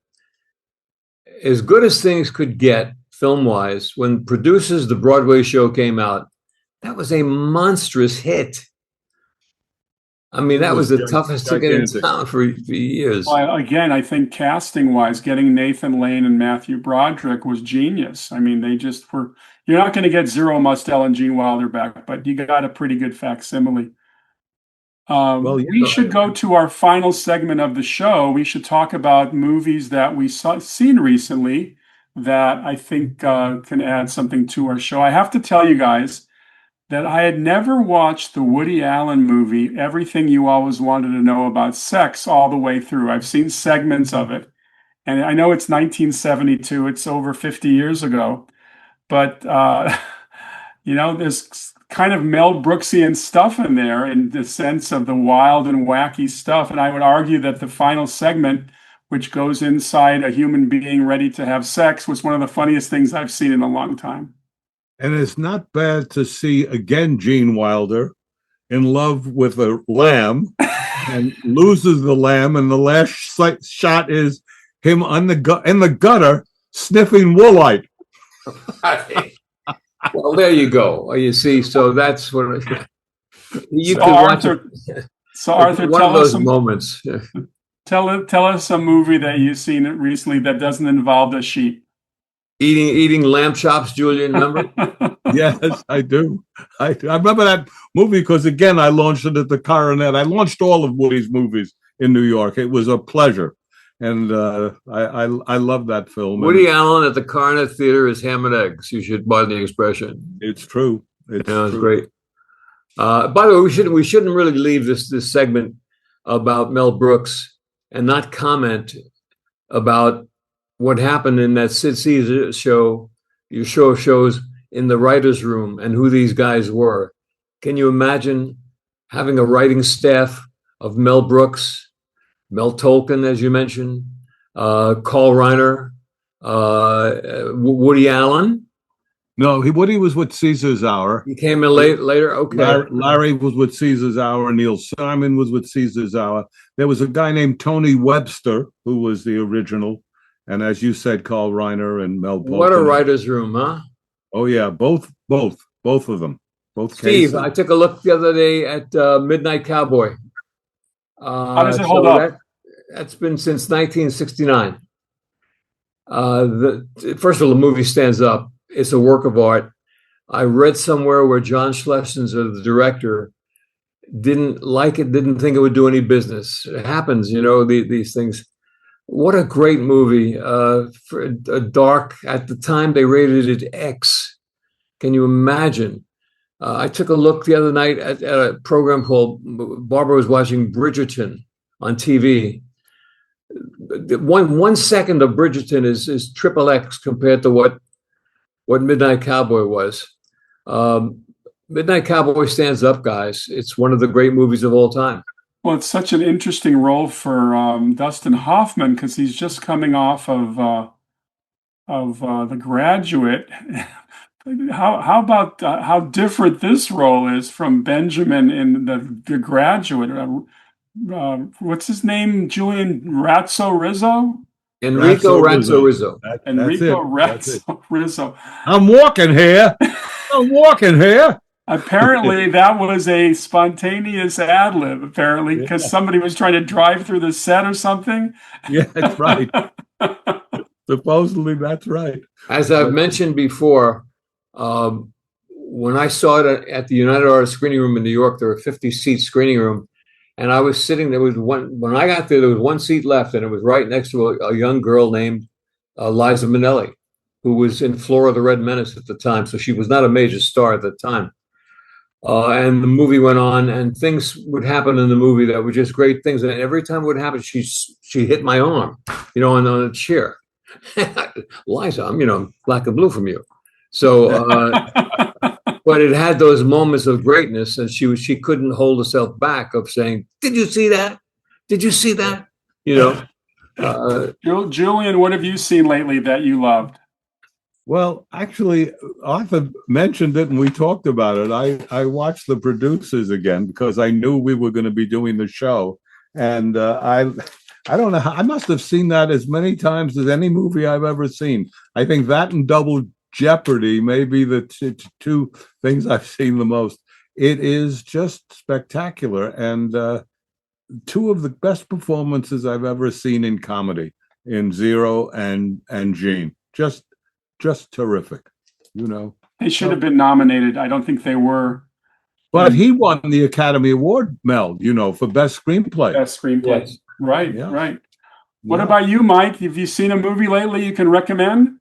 as good as things could get film-wise, when Producers, the Broadway show came out, that was a monstrous hit. I mean, that was the toughest ticket in town for years. Well, again, I think casting-wise, getting Nathan Lane and Matthew Broderick was genius. I mean, they just were. You're not going to get Zero Mostel and Gene Wilder back, but you got a pretty good facsimile. We should go to our final segment of the show. We should talk about movies that we've seen recently that I think can add something to our show. I have to tell you guys that I had never watched the Woody Allen movie, Everything You Always Wanted to Know About Sex, all the way through. I've seen segments of it. And I know it's 1972. It's over 50 years ago. But, there's kind of Mel Brooksian stuff in there in the sense of the wild and wacky stuff. And I would argue that the final segment, which goes inside a human being ready to have sex, was one of the funniest things I've seen in a long time. And it's not bad to see, again, Gene Wilder in love with a lamb and loses the lamb. And the last shot is him in the gutter sniffing woolite. Well, there you go. You see, so that's what you so can Arthur, watch. So Arthur, one tell of those us some moments. Tell us a movie that you've seen recently that doesn't involve a sheep. Eating lamb chops, Julian, remember? Yes, I do. I remember that movie because, again, I launched it at the Coronet. I launched all of Woody's movies in New York. It was a pleasure. And I love that film. Woody And Allen at the Carnet Theater is ham and eggs. You should buy the expression. it's true. It's It's true. great. By the way, we shouldn't really leave this segment about Mel Brooks and not comment about what happened in that Sid Caesar show, your show of shows in the writers' room, and who these guys were. Can you imagine having a writing staff of Mel Brooks, Mel Tolkien, as you mentioned, Carl Reiner, Woody Allen? No, Woody was with Caesar's Hour. He came in later. Okay. Larry was with Caesar's Hour. Neil Simon was with Caesar's Hour. There was a guy named Tony Webster who was the original, and as you said, Carl Reiner and Mel. What a writer's room, huh? Oh yeah, both of them. Both Steve, cases. I took a look the other day at Midnight Cowboy. How does it hold up? That's been since 1969. First of all, the movie stands up. It's a work of art. I read somewhere where John Schlesinger, the director, didn't like it, didn't think it would do any business. It happens, these things. What a great movie. Dark. At the time, they rated it X. Can you imagine? I took a look the other night at a program called, Barbara was watching Bridgerton on TV. One second of Bridgerton is triple X compared to what Midnight Cowboy was. Midnight Cowboy stands up, guys. It's one of the great movies of all time. Well, it's such an interesting role for Dustin Hoffman because he's just coming off of The Graduate. How about how different this role is from Benjamin in The Graduate? What's his name? Julian Rizzo? Enrico Razzo Rizzo. Enrico Razzo Rizzo. I'm walking here. Apparently, that was a spontaneous ad lib. Apparently, because somebody was trying to drive through the set or something. Yeah, that's right. Supposedly, that's right. As I've mentioned before, when I saw it at the United Artists screening room in New York, there were 50-seat screening room, and I was sitting there. When I got there was one seat left, and it was right next to a young girl named Liza Minnelli, who was in Flora the Red Menace at the time. So she was not a major star at the time. And the movie went on, and things would happen in the movie that were just great things. And every time it would happen, she hit my arm, on a chair. Liza, I'm black and blue from you. So, but it had those moments of greatness, and she couldn't hold herself back of saying, "Did you see that? Did you see that?" Julian, what have you seen lately that you loved? Well, actually, Arthur mentioned it and we talked about it. I watched The Producers again because I knew we were going to be doing the show. And I don't know, I must have seen that as many times as any movie I've ever seen. I think that and Double Jeopardy may be the two things I've seen the most. It is just spectacular. And two of the best performances I've ever seen in comedy, in Zero and Gene. Just terrific, They should have been nominated. I don't think they were. But he won the Academy Award, Mel, for Best Screenplay. Best Screenplay. Yes. Right, Yeah. right. What about you, Mike? Have you seen a movie lately you can recommend?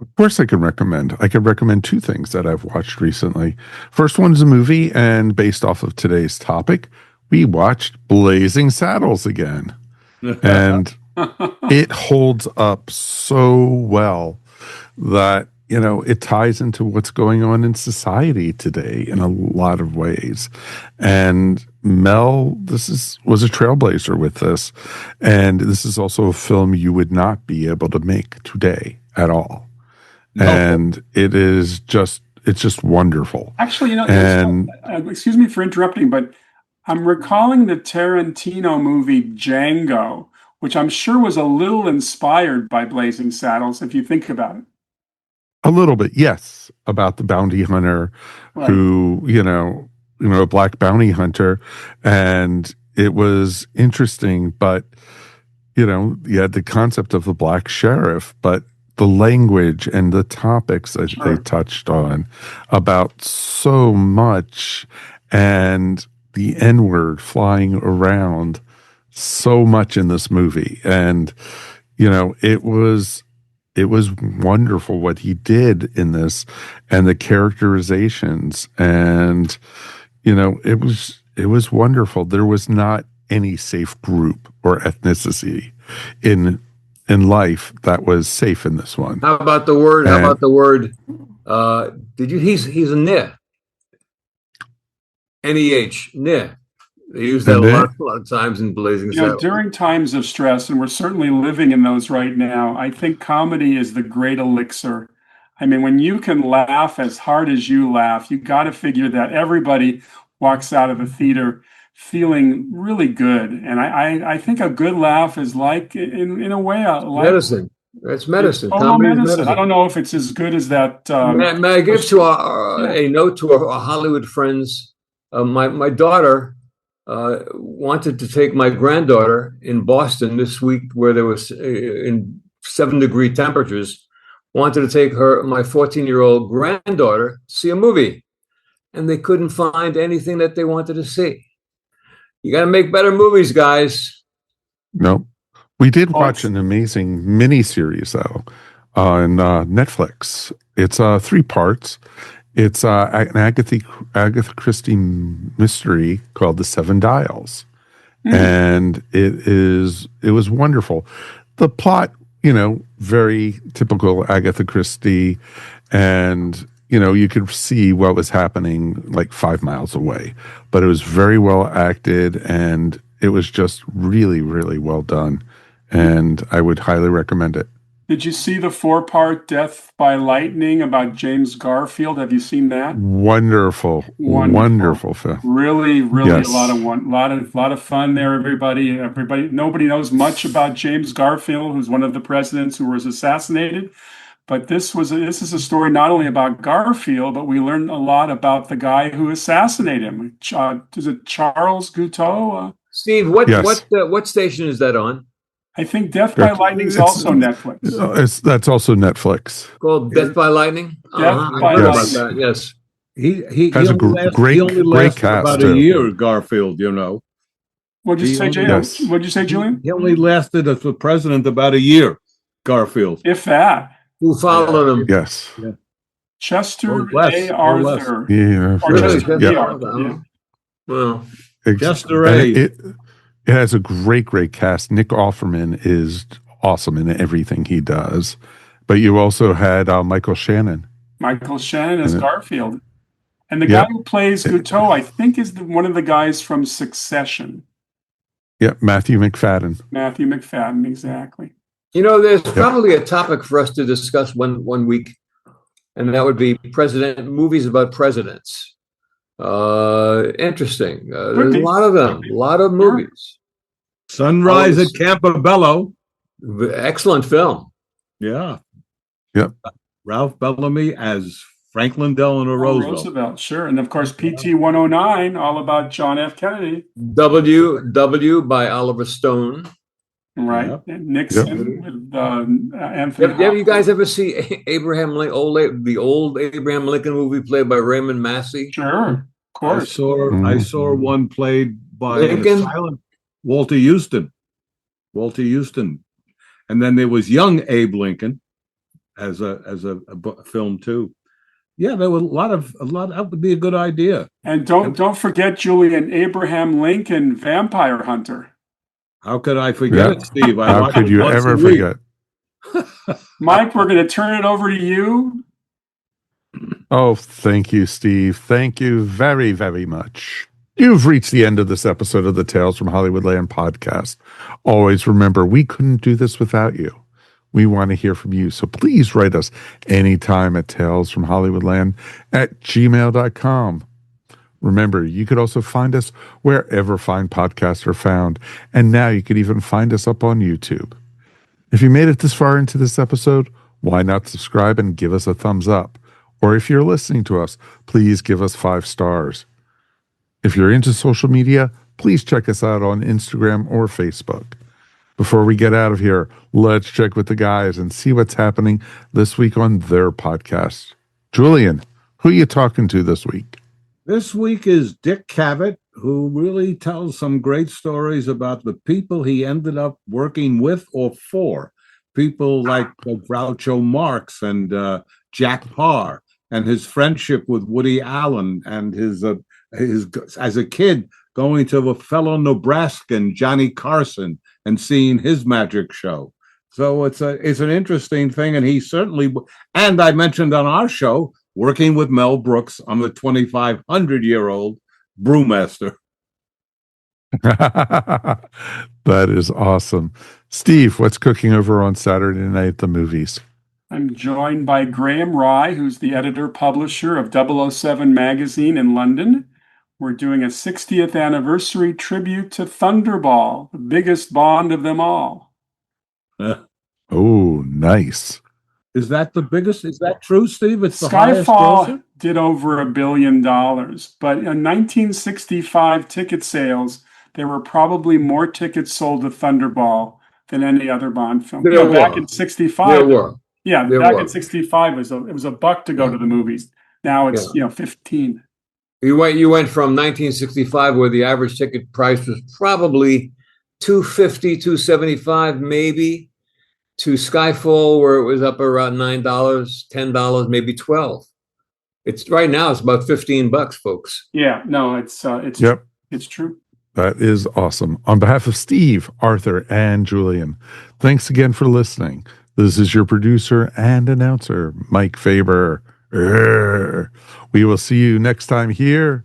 Of course I can recommend. I could recommend two things that I've watched recently. First one's a movie, and based off of today's topic, we watched Blazing Saddles again. And it holds up so well that, it ties into what's going on in society today in a lot of ways. And Mel, was a trailblazer with this. And this is also a film you would not be able to make today at all. No. And it's just wonderful. Actually, excuse me for interrupting, but I'm recalling the Tarantino movie Django, which I'm sure was a little inspired by Blazing Saddles, if you think about it. A little bit, yes, about the bounty hunter Right. who, a black bounty hunter. And it was interesting, but, you had the concept of the black sheriff, but the language and the topics that they touched on about so much, and the N-word flying around so much in this movie. And, it was wonderful what he did in this, and the characterizations, and, it was wonderful. There was not any safe group or ethnicity in life that was safe in this one. How about the word? He's a neh. N-E-H, neh. They use that a lot of times in Blazing Saddles. During times of stress, and we're certainly living in those right now, I think comedy is the great elixir. I mean, when you can laugh as hard as you laugh, you got to figure that everybody walks out of the theater feeling really good. And I think a good laugh is like, in a way, medicine. It's medicine. Comedy is medicine. I don't know if it's as good as that. May I give a note to our Hollywood friends? My daughter wanted to take my granddaughter in Boston this week, where there was in 7-degree temperatures, wanted to take my 14-year-old granddaughter to see a movie, and they couldn't find anything that they wanted to see. You got to make better movies, guys. No, we did watch an amazing miniseries though on Netflix. It's 3 parts. It's an Agatha Christie mystery called The Seven Dials, and it was wonderful. The plot, very typical Agatha Christie, and you could see what was happening like 5 miles away, but it was very well acted, and it was just really, really well done, and I would highly recommend it. Did you see the 4-part Death by Lightning about James Garfield? Have you seen that? Wonderful film. Really, yes. a lot of fun there. Everybody. Nobody knows much about James Garfield, who's one of the presidents who was assassinated. But this is a story not only about Garfield, but we learn a lot about the guy who assassinated him. Is it Charles Guiteau? Steve, what station is that on? I think Death by Lightning is also Netflix. That's also Netflix. Called Death by Lightning? Death by Lightning. Yes. He has a great cast. About a year, Garfield, What'd you say, Jay? Yes. What'd you say, Julian? He only lasted as the president about a year, Garfield. If that. Who followed him? Yes. Yeah. Chester A. Arthur. Yeah. Or Chester A. Arthur. Yeah. Well, Chester A. It has a great cast. Nick Offerman is awesome in everything he does. But you also had Michael Shannon. Michael Shannon as Garfield. And the guy who plays Guiteau, I think, is one of the guys from Succession. Yeah, Matthew McFadden. Matthew McFadden, exactly. There's probably a topic for us to discuss one week, and that would be movies about presidents. Interesting. There's a lot of them. A lot of movies. Sunrise at Campobello. Excellent film. Yeah. Yep. Ralph Bellamy as Franklin Delano Roosevelt. Sure. And of course, PT 109, all about John F. Kennedy. W by Oliver Stone. Right. Yep. Nixon with Anthony. Have you guys ever see Abraham Lincoln, the old Abraham Lincoln movie played by Raymond Massey? Sure. Of course. I saw one played by Lincoln? Walter Houston. And then there was young Abe Lincoln as a film too. Yeah, there were a lot. That would be a good idea. And don't forget, Julian, Abraham Lincoln, Vampire Hunter. How could I forget it, Steve? How could you ever forget? Mike, we're going to turn it over to you. Oh, thank you, Steve. Thank you very, very much. You've reached the end of this episode of the Tales from Hollywoodland podcast. Always remember, we couldn't do this without you. We want to hear from you. So please write us anytime at talesfromhollywoodland@gmail.com. Remember, you could also find us wherever fine podcasts are found. And now you could even find us up on YouTube. If you made it this far into this episode, why not subscribe and give us a thumbs up? Or if you're listening to us, please give us 5 stars. If you're into social media, please check us out on Instagram or Facebook. Before we get out of here, let's check with the guys and see what's happening this week on their podcast. Julian, who are you talking to this week? This week is Dick Cavett, who really tells some great stories about the people he ended up working with or for. People like Groucho Marx and Jack Parr, and his friendship with Woody Allen, and his as a kid going to a fellow Nebraskan, Johnny Carson, and seeing his magic show. So it's an interesting thing, and he certainly. And I mentioned on our show working with Mel Brooks on the 2,500-year-old Brewmaster. That is awesome. Steve, what's cooking over on Saturday night at the movies? I'm joined by Graham Rye, who's the editor-publisher of 007 magazine in London. We're doing a 60th anniversary tribute to Thunderball, the biggest Bond of them all. Oh, nice. Is that the biggest? Is that true, Steve? It's the highest grosser? Skyfall did over $1 billion, but in 1965 ticket sales, there were probably more tickets sold to Thunderball than any other Bond film. Back in 65, There were. yeah, There back were. in 65 it was $1 to go to the movies. Now it's 15. You went from 1965, where the average ticket price was probably $250, $275 maybe, to Skyfall, where it was up around $9, $10, maybe $12. It's right now it's about $15, folks. Yeah, no, it's Yep. it's true. That is awesome. On behalf of Steve, Arthur, and Julian, thanks again for listening. This is your producer and announcer, Mike Faber. We will see you next time here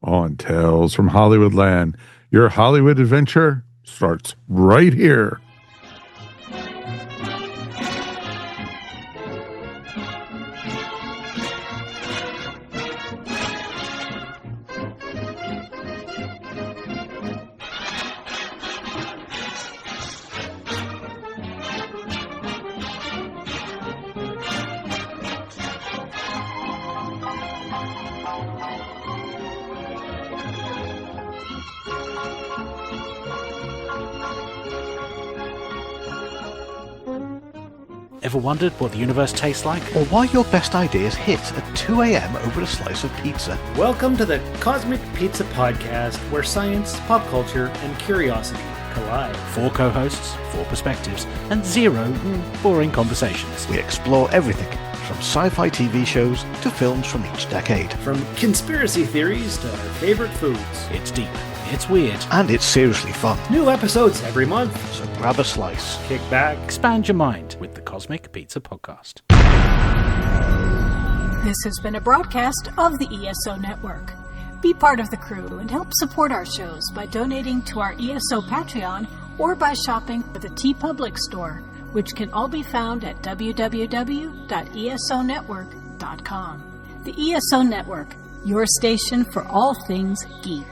on Tales from Hollywoodland. Your Hollywood adventure starts right here. Ever wondered what the universe tastes like? Or why your best ideas hit at 2 a.m. over a slice of pizza? Welcome to the Cosmic Pizza Podcast, where science, pop culture, and curiosity collide. 4 co-hosts, 4 perspectives, and 0 boring conversations. We explore everything from sci-fi TV shows to films from each decade. From conspiracy theories to our favorite foods. It's deep, it's weird, And it's seriously fun. New episodes every month. So grab a slice. Kick back. expand your mind with the Cosmic Pizza Podcast. This has been a broadcast of the ESO Network. Be part of the crew and help support our shows by donating to our ESO Patreon or by shopping for the TeePublic store, which can all be found at www.esonetwork.com. The ESO Network, your station for all things geek.